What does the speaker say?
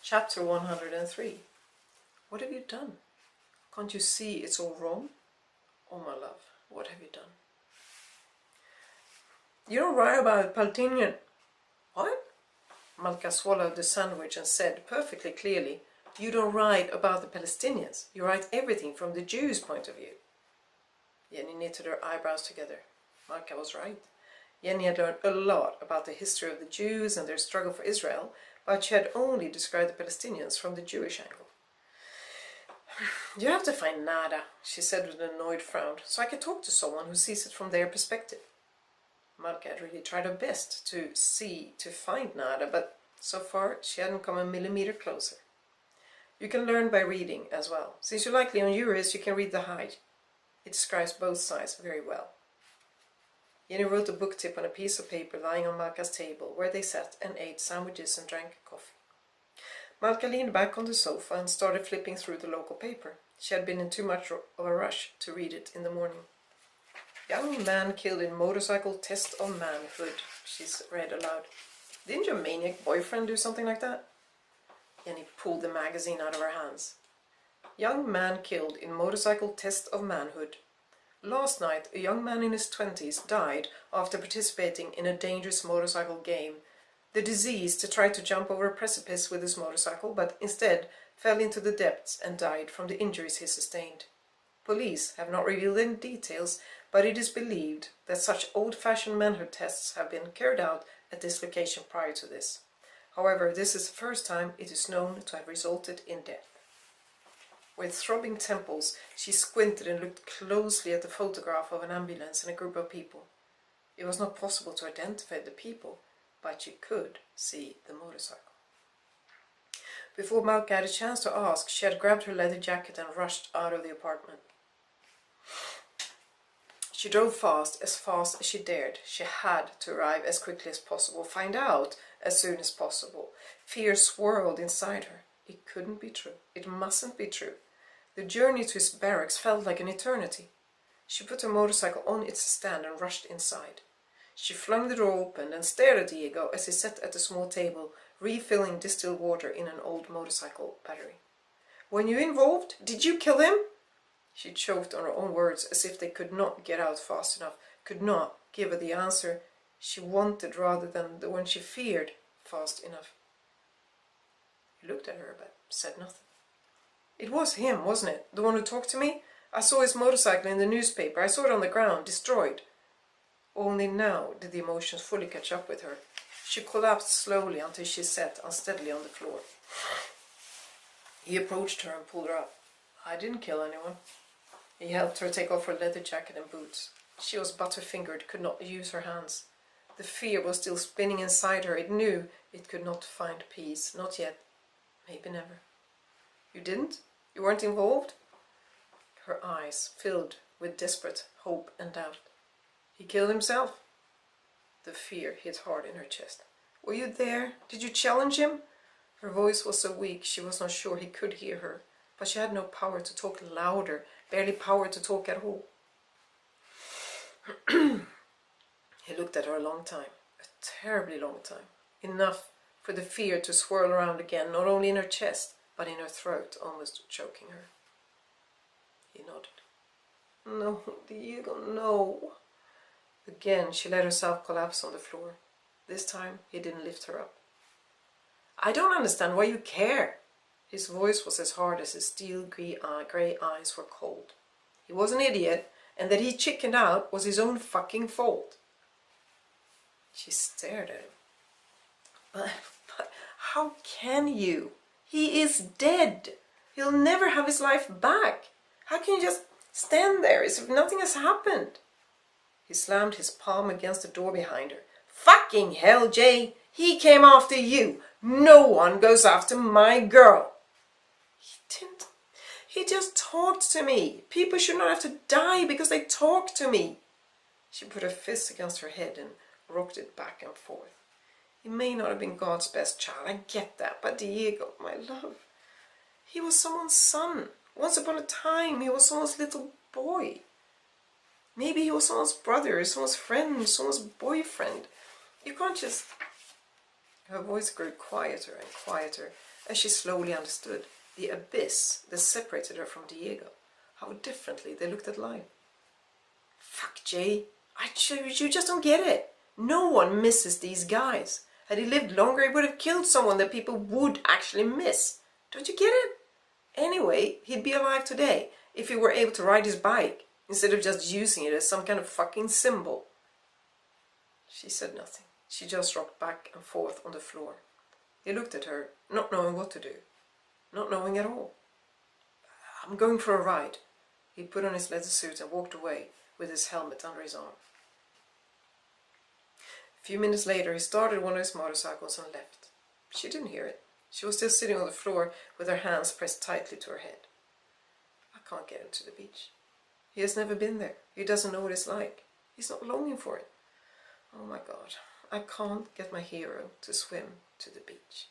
Chapter 103. What have you done? Can't you see it's all wrong? Oh my love, what have you done? You don't write about Palestinian. What? Malka swallowed the sandwich and said perfectly clearly, you don't write about the Palestinians. You write everything from the Jews' point of view. Jenny knitted her eyebrows together. Malka was right. Jenny had learned a lot about the history of the Jews and their struggle for Israel, but she had only described the Palestinians from the Jewish angle. You have to find nada, she said with an annoyed frown, so I can talk to someone who sees it from their perspective. Malka had really tried her best to find nada, but so far she hadn't come a millimeter closer. You can learn by reading as well. Since you're likely on Juris, you can read the High. It describes both sides very well. Jenny wrote a book tip on a piece of paper lying on Malka's table, where they sat and ate sandwiches and drank coffee. Malka leaned back on the sofa and started flipping through the local paper. She had been in too much of a rush to read it in the morning. Young man killed in motorcycle test of manhood, she read aloud. Didn't your maniac boyfriend do something like that? Jenny pulled the magazine out of her hands. Young man killed in motorcycle test of manhood. Last night, a young man in his 20s died after participating in a dangerous motorcycle game. The deceased tried to jump over a precipice with his motorcycle, but instead fell into the depths and died from the injuries he sustained. Police have not revealed any details, but it is believed that such old-fashioned manhood tests have been carried out at this location prior to this. However, this is the first time it is known to have resulted in death. With throbbing temples, she squinted and looked closely at the photograph of an ambulance and a group of people. It was not possible to identify the people, but she could see the motorcycle. Before Malka had a chance to ask, she had grabbed her leather jacket and rushed out of the apartment. She drove fast as she dared. She had to arrive as quickly as possible, find out as soon as possible. Fear swirled inside her. It couldn't be true. It mustn't be true. The journey to his barracks felt like an eternity. She put her motorcycle on its stand and rushed inside. She flung the door open and stared at Diego as he sat at a small table, refilling distilled water in an old motorcycle battery. "Were you involved? Did you kill him?" She choked on her own words as if they could not get out fast enough, could not give her the answer she wanted rather than the one she feared fast enough. He looked at her but said nothing. "It was him, wasn't it? The one who talked to me? I saw his motorcycle in the newspaper. I saw it on the ground, destroyed." Only now did the emotions fully catch up with her. She collapsed slowly until she sat unsteadily on the floor. He approached her and pulled her up. "I didn't kill anyone." He helped her take off her leather jacket and boots. She was butterfingered, could not use her hands. The fear was still spinning inside her. It knew it could not find peace. Not yet. Maybe never. "You didn't? You weren't involved?" Her eyes filled with desperate hope and doubt. "He killed himself?" The fear hit hard in her chest. "Were you there? Did you challenge him?" Her voice was so weak she was not sure he could hear her, but she had no power to talk louder, barely power to talk at all. He looked at her a long time, a terribly long time, enough for the fear to swirl around again, not only in her chest, but in her throat, almost choking her. He nodded. "No, Diego, no." Again, she let herself collapse on the floor. This time, he didn't lift her up. "I don't understand why you care." His voice was as hard as his steel grey eyes were cold. He was an idiot, and that he chickened out was his own fucking fault. She stared at him. But how can you? He is dead. He'll never have his life back. How can you just stand there as if nothing has happened? He slammed his palm against the door behind her. "Fucking hell, Jay! He came after you! No one goes after my girl!" "He didn't. He just talked to me. People should not have to die because they talk to me." She put her fist against her head and rocked it back and forth. "He may not have been God's best child, I get that, but Diego, my love, he was someone's son. Once upon a time, he was someone's little boy. Maybe he was someone's brother, someone's friend, someone's boyfriend. You can't just..." Her voice grew quieter and quieter as she slowly understood the abyss that separated her from Diego. How differently they looked at life. Fuck, Jay. You just don't get it. No one misses these guys. Had he lived longer, he would have killed someone that people would actually miss. Don't you get it? Anyway, he'd be alive today if he were able to ride his bike instead of just using it as some kind of fucking symbol. She said nothing. She just rocked back and forth on the floor. He looked at her, not knowing what to do. Not knowing at all. I'm going for a ride. He put on his leather suit and walked away with his helmet under his arm. A few minutes later, he started one of his motorcycles and left. She didn't hear it. She was still sitting on the floor with her hands pressed tightly to her head. I can't get him to the beach. He has never been there. He doesn't know what it's like. He's not longing for it. Oh my God, I can't get my hero to swim to the beach.